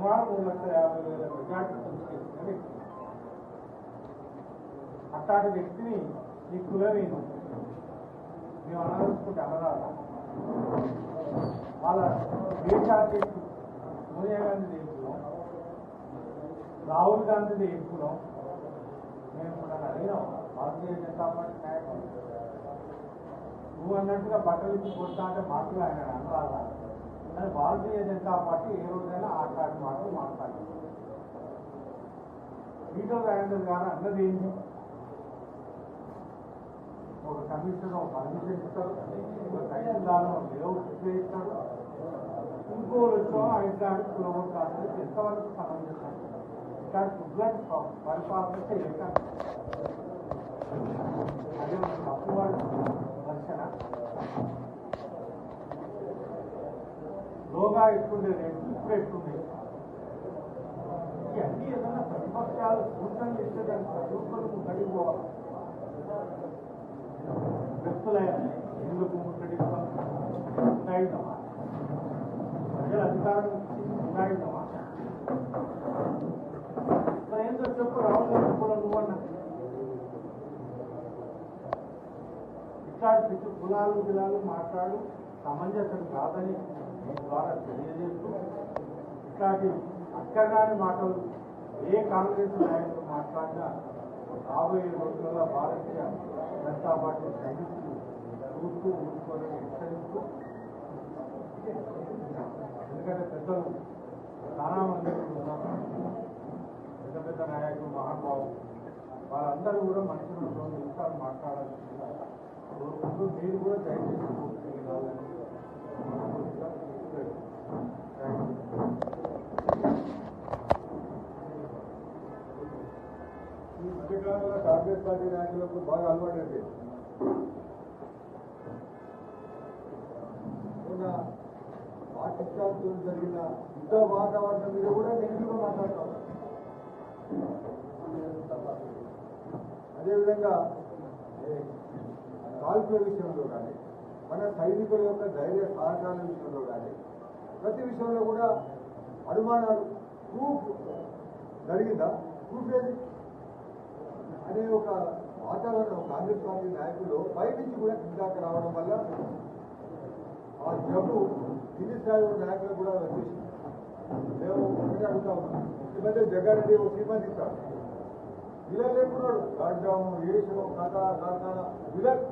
సుమారు 3,50,000 మెజార్టీ తీసుకెళ్తున్న వ్యక్తి. అట్లాంటి వ్యక్తిని ఈ కులమేను మేము అనదలుచుకుంటే అనరాదా? వాళ్ళ దేశాధ్యక్షుడు సోనియా గాంధీ దేశంలో రాహుల్ గాంధీ దేశంలో మేము కూడా అడిగినాం భారతీయ జనతా పార్టీ నాయకులు నువ్వు అన్నట్టుగా బట్టలు ఇచ్చి కొడతా అంటే మాటలు ఆయన అనరాదా? కానీ భారతీయ జనతా పార్టీ ఏ రోజైనా ఆట్లాంటి మాటలు మాట్లాడింది. ఈటల రాజేందర్ గారు అన్నది ఏంటి? ఒక కమిషన్ పర్మిషన్ ఇస్తాడు, ఒక తహసీల్దారు లేఅవుట్ ఇస్తాడు, ఇంకోరు వచ్చో ఇట్లాంటి కులగొట్టాలని ఎంతవరకు సమంజసం? ఇట్లాంటి కుట్లకి పరిపాలన చేయకండి. అదే తప్పువాడి దర్శన లోగా ఎట్టుండేది ఇప్పుడు ఎట్టుండేది ఇవన్నీ ఏదైనా ప్రతిపక్షాలు సూచన చేసేదాన్ని ప్రభుత్వం గడిపోవాలి. వ్యక్తులైనా ఎందుకు ముట్టడిస్తాం? ఉన్నాయిద్దామా? ప్రజల అధికారం ఉన్నాయిద్దామా? మరి ఏంటో చెప్పు రాహుల్ గాంధీ కూడా నువ్వన్నా ఇట్లాంటి పిచ్చి కులాలు మాట్లాడు సమంజసం కాదని మీ ద్వారా తెలియజేస్తూ ఇట్లాంటి అక్కగాని మాటలు ఏ కాంగ్రెస్ నాయకులు మాట్లాడినా రాబోయే రోజులలో భారతీయ జనతా పార్టీ సైనికులు చూస్తూ ఊరుకోవాలని హెచ్చరిస్తూ, ఎందుకంటే పెద్దలు చాలా మంది ఉన్నారు, పెద్ద నాయకులు మహానుభావులు, వాళ్ళందరూ కూడా మనుషులు 2 నిమిషాలు మాట్లాడాల్సిందిగా కోరుకుంటూ మీరు కూడా దయచేసి పూర్తి కావాలని ఈ మధ్యకాలంలో కాంగ్రెస్ పార్టీ నాయకులకు బాగా అలవాటు అయితే పాకిస్తాన్తో జరిగిన యుద్ధ వాతావరణం మీద కూడా నెగిటివ్గా మాట్లాడతాం. అదేవిధంగా కాల్పుల విషయంలో కానీ మన సైనికుల యొక్క ధైర్య సహకారాల విషయంలో కానీ ప్రతి విషయంలో కూడా అనుమానాలు ప్రూఫ్ జరిగిందా, ప్రూఫ్ ఏది అనే ఒక వాతావరణం కాంగ్రెస్ పార్టీ నాయకులు పైనుంచి కూడా కిందాక రావడం వల్ల ఆ జబ్బు కింది స్థాయి నాయకులు కూడా వచ్చేసింది. మేము ఒకటి అడుగుతా ఉన్నాం, ఈ మధ్య జగ్గారెడ్డి ఒక శ్రీమంతి ఇస్తాడు, విలన్ లేకున్నాడు, రాజ్యాము ఏషం కథ కార్ఖానా విలన్